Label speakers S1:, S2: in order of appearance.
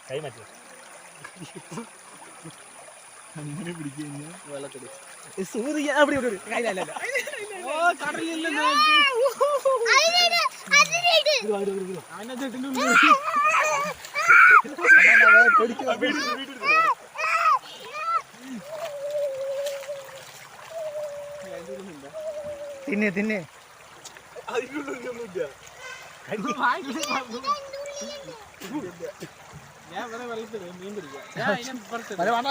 S1: കൈ മാറ്റി
S2: അങ്ങനെ പിടിക്കുന്ന
S1: വെള്ളത്തിൽ
S2: സൂര്യ അവിടെ തിന്നെ തിന്നെ
S1: ഞാൻ വെള്ളത്തിൽ മീൻ പിടിക്കാം